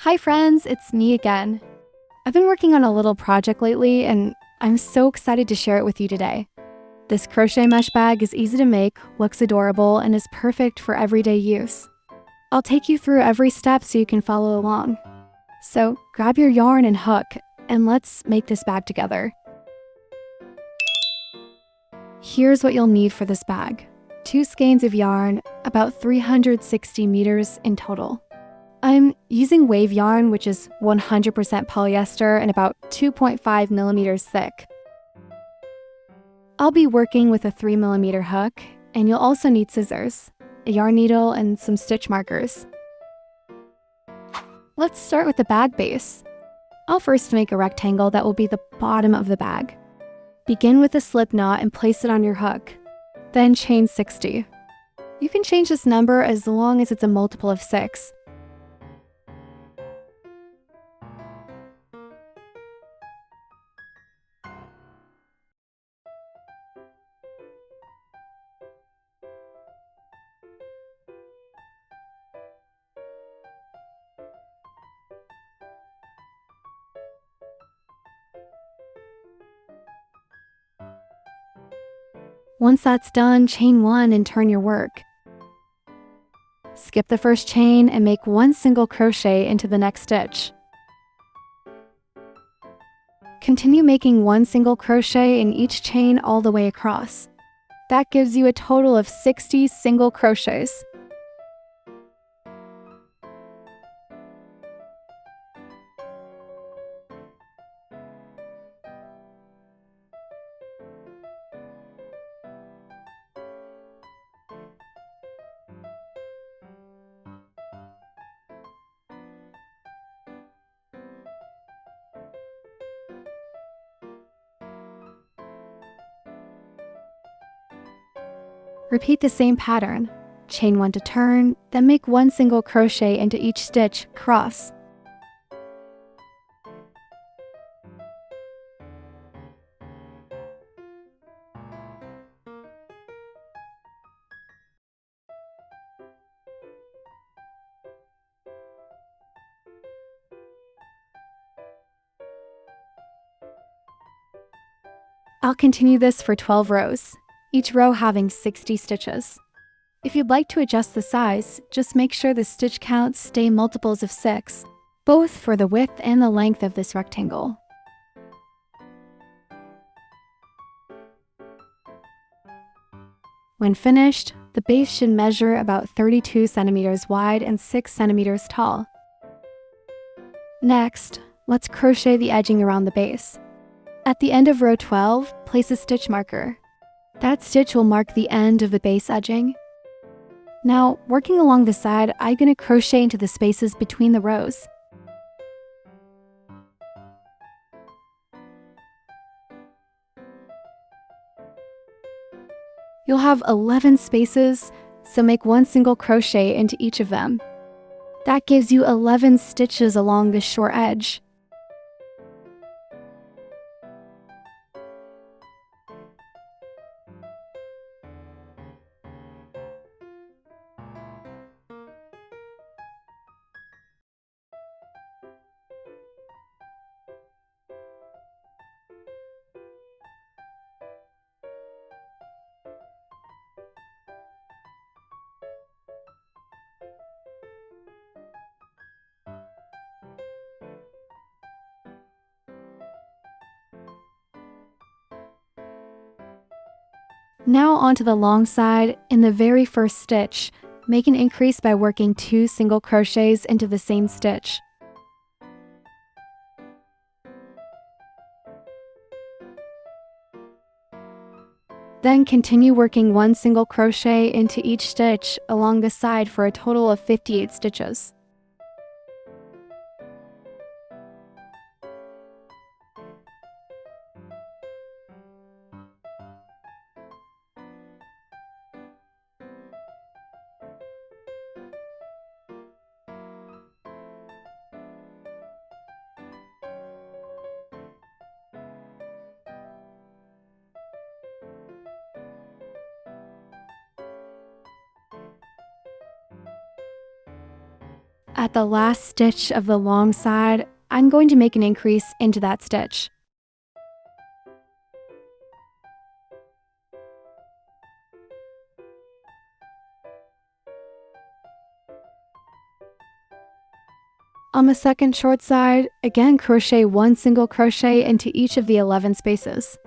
Hi friends, it's me again. I've been working on a little project lately and I'm so excited to share it with you today. This crochet mesh bag is easy to make, looks adorable, and is perfect for everyday use. I'll take you through every step so you can follow along. So grab your yarn and hook and let's make this bag together. Here's what you'll need for this bag. 2 skeins of yarn, about 360 meters in total. I'm using wave yarn, which is 100% polyester and about 2.5 millimeters thick. I'll be working with a 3mm hook, and you'll also need scissors, a yarn needle, and some stitch markers. Let's start with the bag base. I'll first make a rectangle that will be the bottom of the bag. Begin with a slip knot and place it on your hook. Then chain 60. You can change this number as long as it's a multiple of 6. Once that's done, chain 1 and turn your work. Skip the first chain and make 1 single crochet into the next stitch. Continue making 1 single crochet in each chain all the way across. That gives you a total of 60 single crochets. Repeat the same pattern. Chain 1 to turn, then make 1 single crochet into each stitch across. I'll continue this for 12 rows, each row having 60 stitches. If you'd like to adjust the size, just make sure the stitch counts stay multiples of 6, both for the width and the length of this rectangle. When finished, the base should measure about 32 centimeters wide and 6 centimeters tall. Next, let's crochet the edging around the base. At the end of row 12, place a stitch marker. That stitch will mark the end of the base edging. Now, working along the side, I'm going to crochet into the spaces between the rows. You'll have 11 spaces, so make 1 single crochet into each of them. That gives you 11 stitches along the short edge. Now onto the long side. In the very first stitch, make an increase by working 2 single crochets into the same stitch. Then continue working 1 single crochet into each stitch along the side for a total of 58 stitches. At the last stitch of the long side, I'm going to make an increase into that stitch. On the second short side, again crochet 1 single crochet into each of the 11 spaces.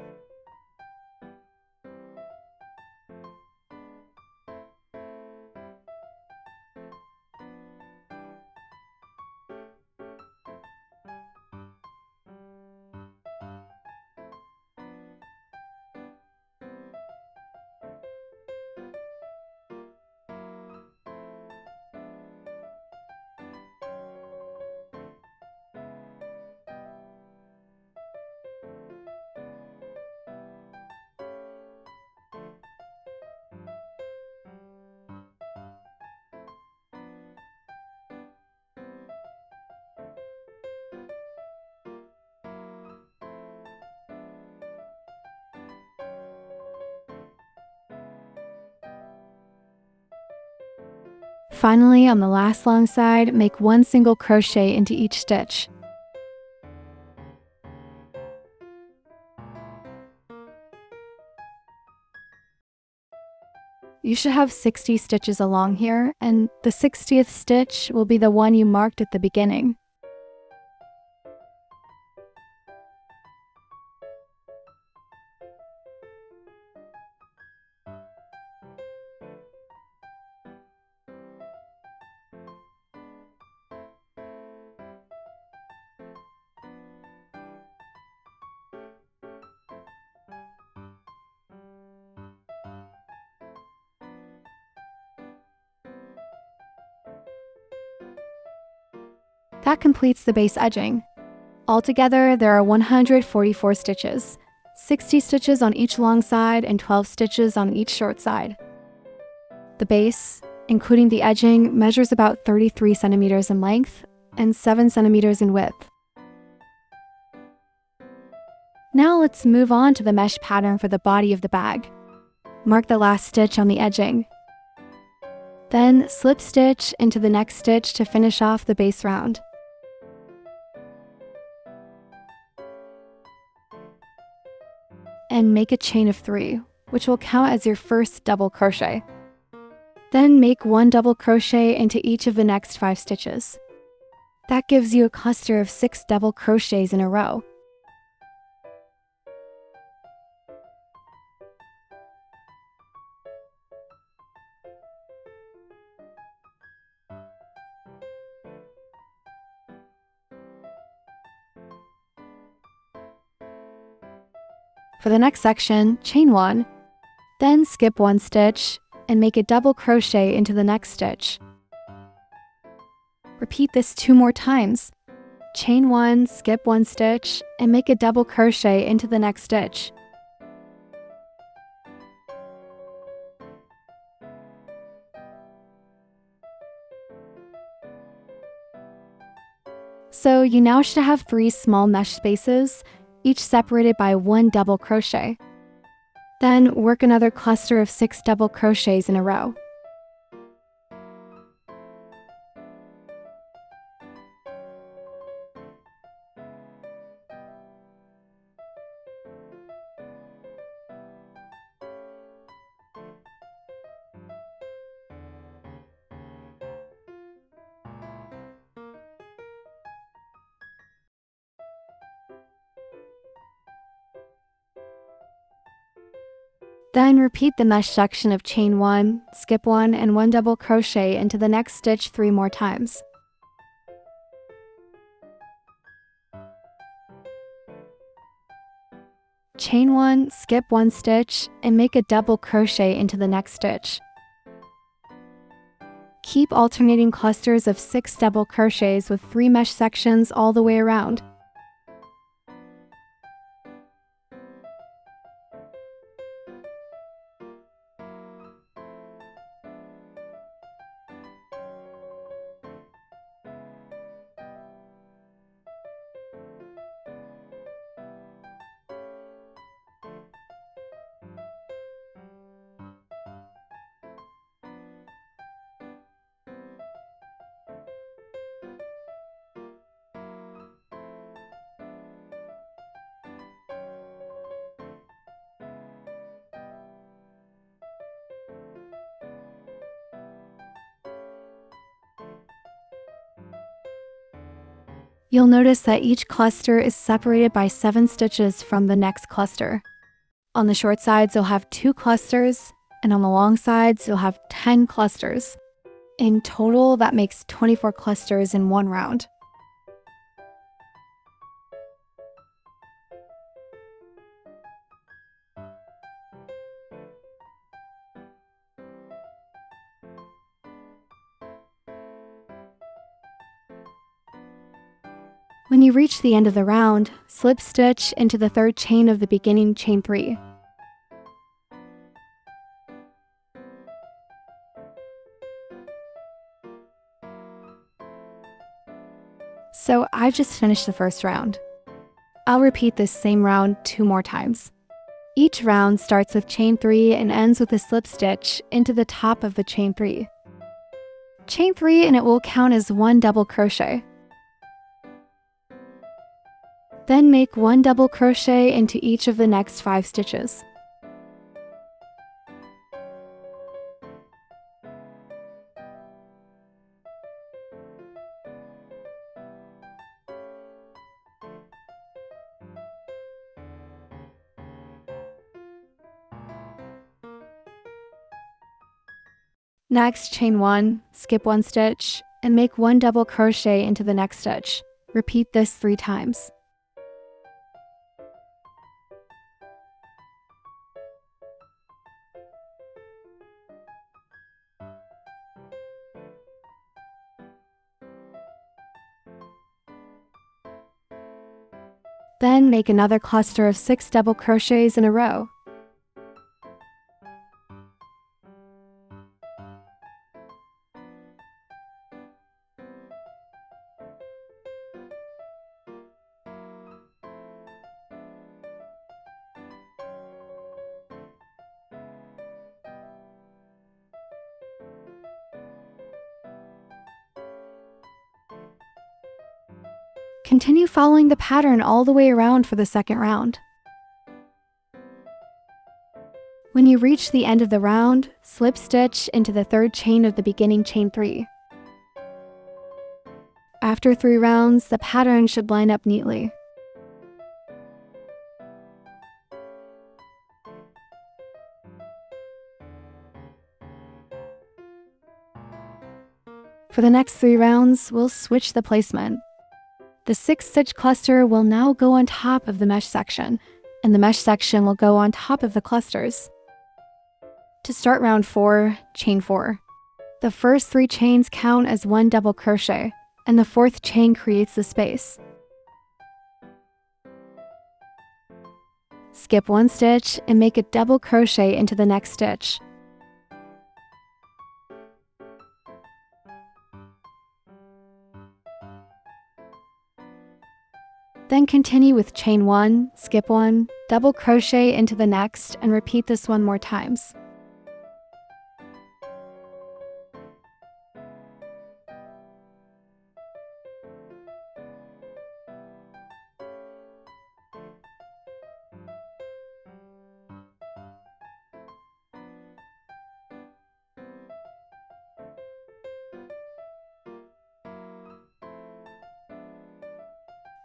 Finally, on the last long side, make 1 single crochet into each stitch. You should have 60 stitches along here, and the 60th stitch will be the one you marked at the beginning. That completes the base edging. Altogether, there are 144 stitches, 60 stitches on each long side and 12 stitches on each short side. The base, including the edging, measures about 33 centimeters in length and 7 centimeters in width. Now let's move on to the mesh pattern for the body of the bag. Mark the last stitch on the edging. Then slip stitch into the next stitch to finish off the base round. And make a chain of 3, which will count as your first double crochet. Then make 1 double crochet into each of the next 5 stitches. That gives you a cluster of 6 double crochets in a row. For the next section, chain 1, then skip 1 stitch and make a double crochet into the next stitch. Repeat this 2 more times. Chain 1, skip 1 stitch, and make a double crochet into the next stitch. So you now should have 3 small mesh spaces, each separated by 1 double crochet. Then work another cluster of 6 double crochets in a row. Then repeat the mesh section of chain 1, skip 1, and 1 double crochet into the next stitch 3 more times. Chain 1, skip 1 stitch, and make a double crochet into the next stitch. Keep alternating clusters of 6 double crochets with 3 mesh sections all the way around. You'll notice that each cluster is separated by 7 stitches from the next cluster. On the short sides, you'll have 2 clusters, and on the long sides, you'll have 10 clusters. In total, that makes 24 clusters in one round. When you reach the end of the round, slip stitch into the 3rd chain of the beginning chain 3. So I've just finished the first round. I'll repeat this same round 2 more times. Each round starts with chain 3 and ends with a slip stitch into the top of the chain 3. Chain 3 and it will count as 1 double crochet. Then make 1 double crochet into each of the next 5 stitches. Next, chain 1, skip 1 stitch, and make 1 double crochet into the next stitch. Repeat this 3 times. Then make another cluster of 6 double crochets in a row. Continue following the pattern all the way around for the second round. When you reach the end of the round, slip stitch into the 3rd chain of the beginning chain 3. After 3 rounds, the pattern should line up neatly. For the next 3 rounds, we'll switch the placement. The 6-stitch cluster will now go on top of the mesh section, and the mesh section will go on top of the clusters. To start round 4, chain 4. The first 3 chains count as 1 double crochet, and the 4th chain creates the space. Skip 1 stitch and make a double crochet into the next stitch. Then continue with chain 1, skip 1, double crochet into the next, and repeat this 1 more times.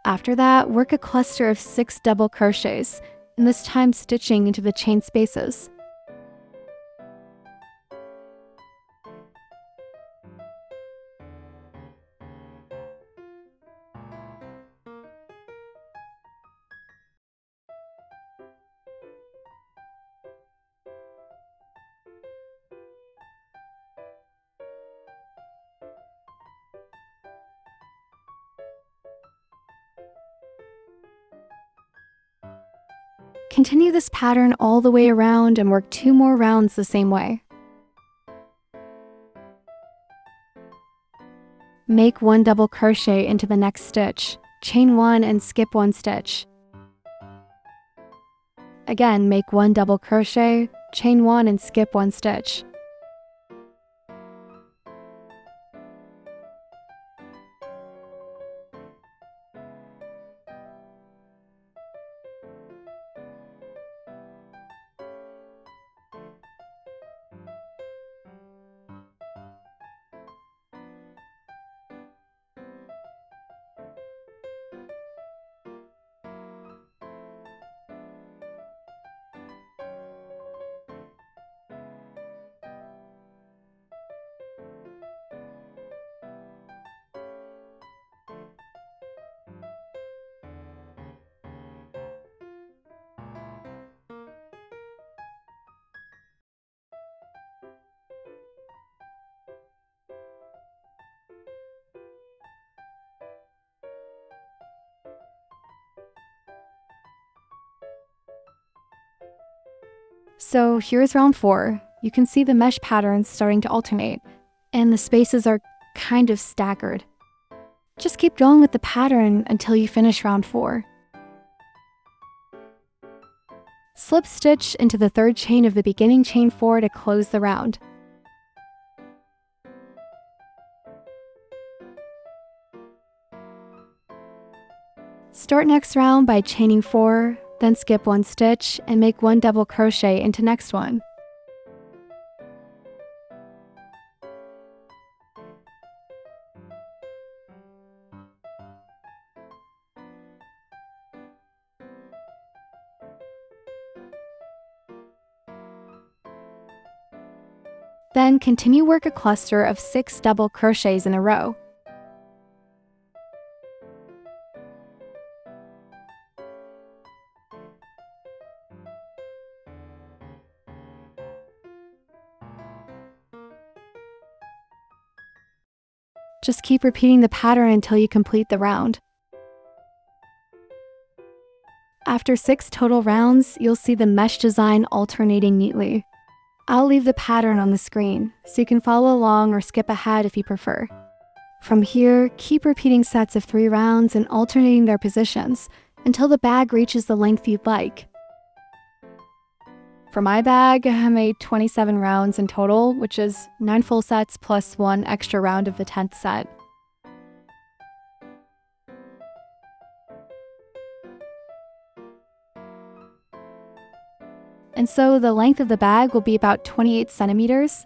After that, work a cluster of 6 double crochets, and this time stitching into the chain spaces. Continue this pattern all the way around and work 2 more rounds the same way. Make 1 double crochet into the next stitch, chain 1 and skip 1 stitch. Again, make 1 double crochet, chain 1 and skip 1 stitch. So here's round 4. You can see the mesh patterns starting to alternate, and the spaces are kind of staggered. Just keep going with the pattern until you finish round 4. Slip stitch into the 3rd chain of the beginning chain 4 to close the round. Start next round by chaining 4, then skip 1 stitch and make 1 double crochet into next one. Then continue work a cluster of 6 double crochets in a row. Just keep repeating the pattern until you complete the round. After 6 total rounds, you'll see the mesh design alternating neatly. I'll leave the pattern on the screen, so you can follow along or skip ahead if you prefer. From here, keep repeating sets of 3 rounds and alternating their positions until the bag reaches the length you'd like. For my bag, I made 27 rounds in total, which is 9 full sets plus 1 extra round of the 10th set. And so the length of the bag will be about 28 centimeters,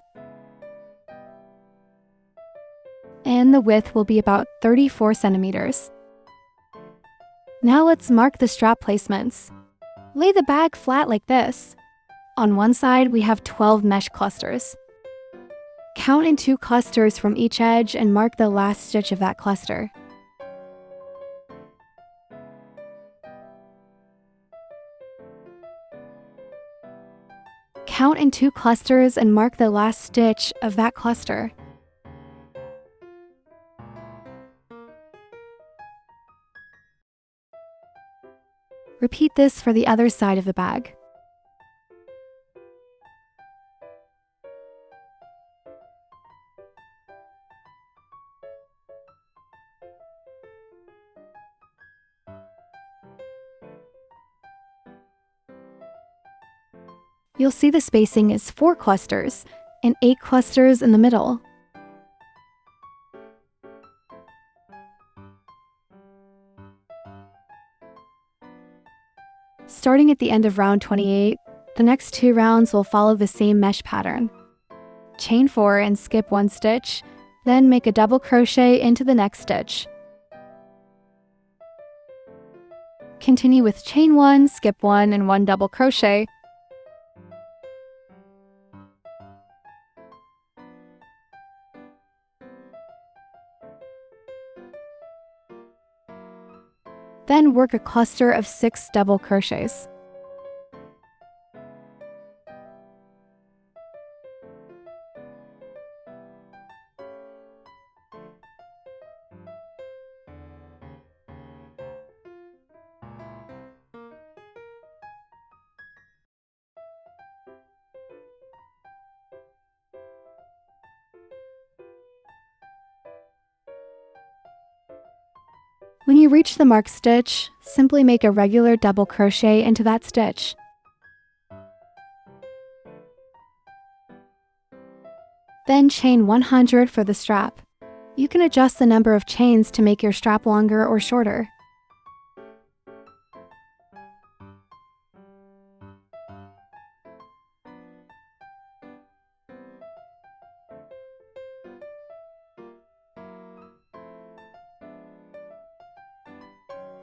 and the width will be about 34 centimeters. Now let's mark the strap placements. Lay the bag flat like this. On one side, we have 12 mesh clusters. Count in 2 clusters from each edge and mark the last stitch of that cluster. Count in 2 clusters and mark the last stitch of that cluster. Repeat this for the other side of the bag. You'll see the spacing is 4 clusters and 8 clusters in the middle. Starting at the end of round 28, the next 2 rounds will follow the same mesh pattern. Chain 4 and skip 1 stitch, then make a double crochet into the next stitch. Continue with chain 1, skip 1, and 1 double crochet. Then work a cluster of 6 double crochets. When you reach the marked stitch, simply make a regular double crochet into that stitch. Then chain 100 for the strap. You can adjust the number of chains to make your strap longer or shorter.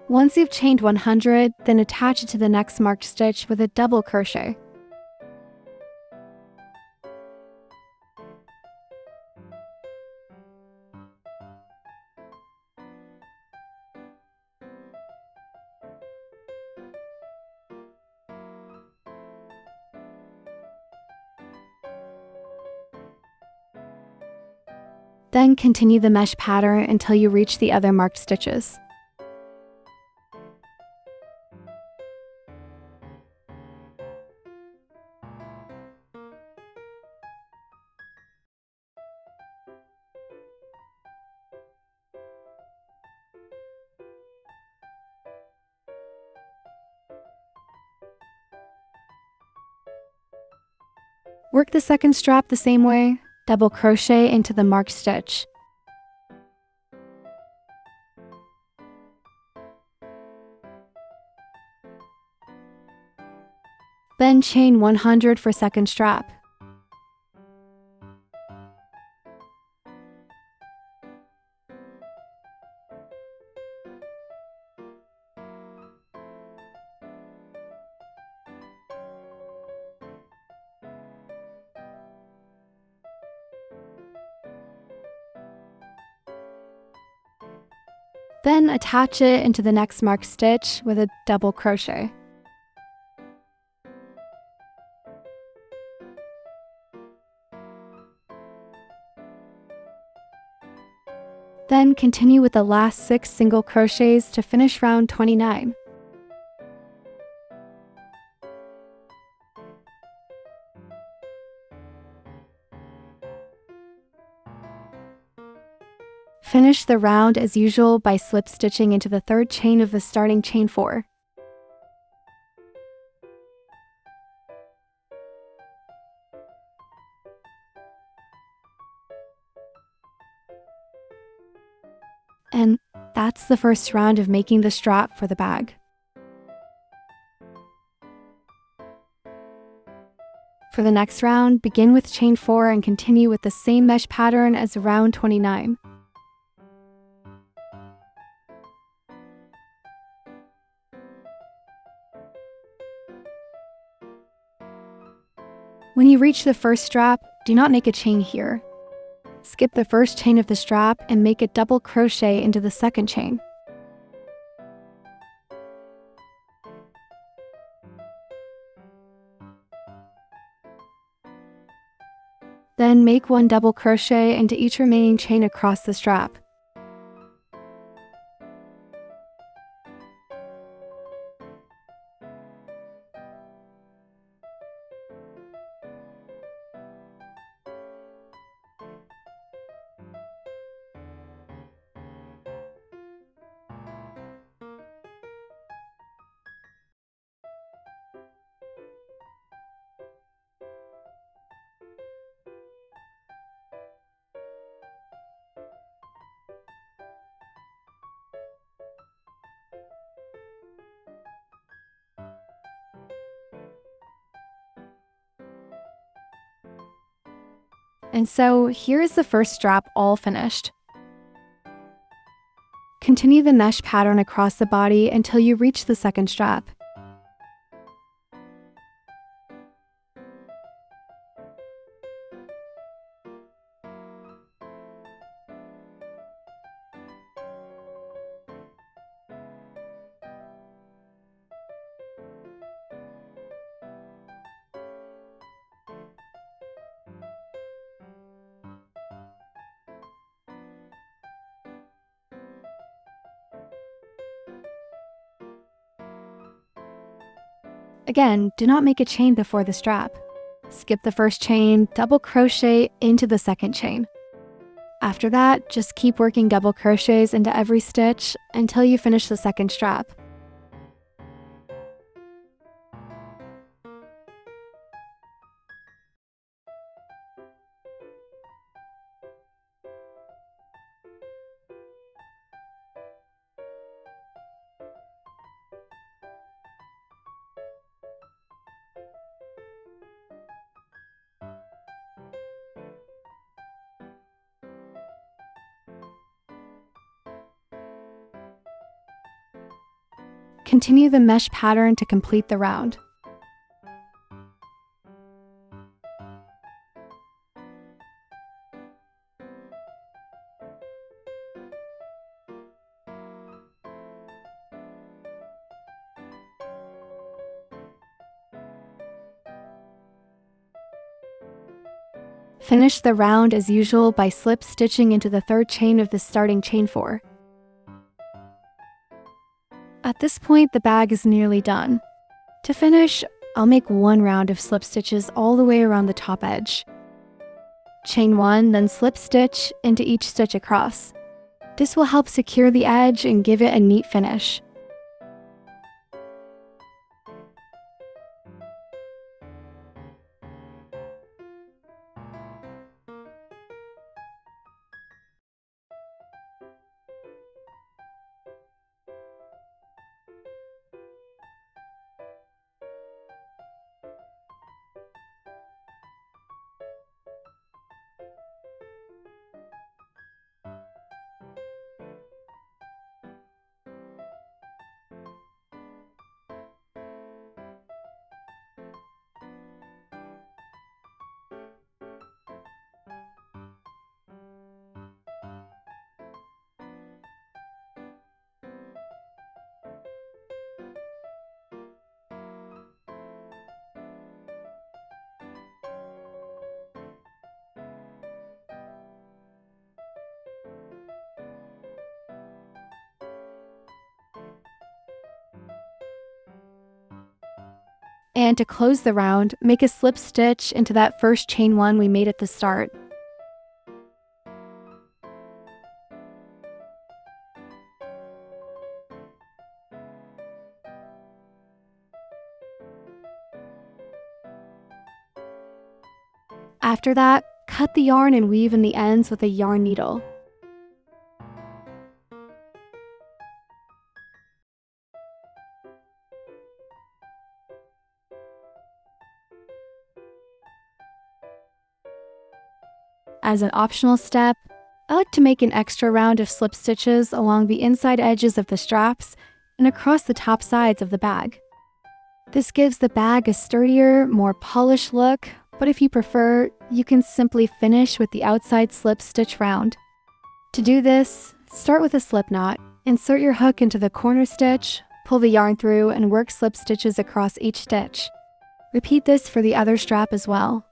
Once you've chained 100, then attach it to the next marked stitch with a double crochet. Then continue the mesh pattern until you reach the other marked stitches. Work the second strap the same way, double crochet into the marked stitch. Then chain 100 for second strap. Then attach it into the next marked stitch with a double crochet. Then continue with the last 6 single crochets to finish round 29. Finish the round as usual by slip stitching into the third chain of the starting chain 4. And that's the first round of making the strap for the bag. For the next round, begin with chain 4 and continue with the same mesh pattern as round 29. When you reach the first strap, do not make a chain here. Skip the first chain of the strap and make a double crochet into the second chain. Then make 1 double crochet into each remaining chain across the strap. And so here is the first strap all finished. Continue the mesh pattern across the body until you reach the second strap. Again, do not make a chain before the strap. Skip the first chain, double crochet into the second chain. After that, just keep working double crochets into every stitch until you finish the second strap. Continue the mesh pattern to complete the round. Finish the round as usual by slip stitching into the third chain of the starting chain 4. At this point, the bag is nearly done. To finish, I'll make 1 round of slip stitches all the way around the top edge. Chain 1, then slip stitch into each stitch across. This will help secure the edge and give it a neat finish. And to close the round, make a slip stitch into that first chain one we made at the start. After that, cut the yarn and weave in the ends with a yarn needle. As an optional step, I like to make an extra round of slip stitches along the inside edges of the straps and across the top sides of the bag. This gives the bag a sturdier, more polished look, but if you prefer, you can simply finish with the outside slip stitch round. To do this, start with a slip knot, insert your hook into the corner stitch, pull the yarn through, and work slip stitches across each stitch. Repeat this for the other strap as well.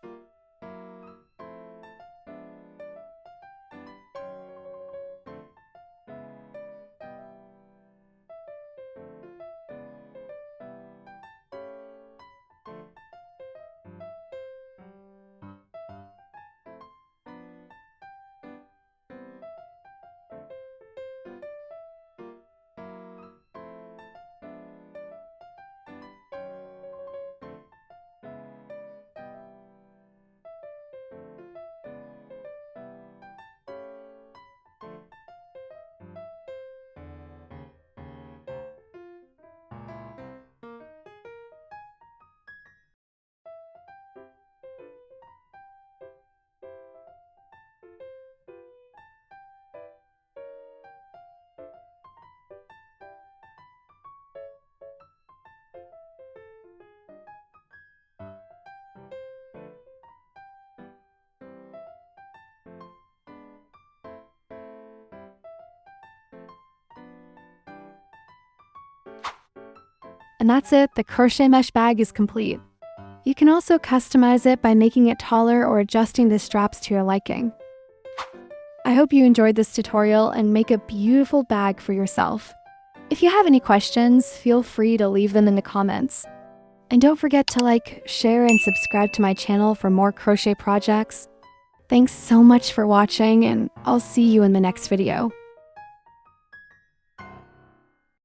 And that's it, the crochet mesh bag is complete. You can also customize it by making it taller or adjusting the straps to your liking. I hope you enjoyed this tutorial and make a beautiful bag for yourself. If you have any questions, feel free to leave them in the comments. And don't forget to like, share, and subscribe to my channel for more crochet projects. Thanks so much for watching, and I'll see you in the next video.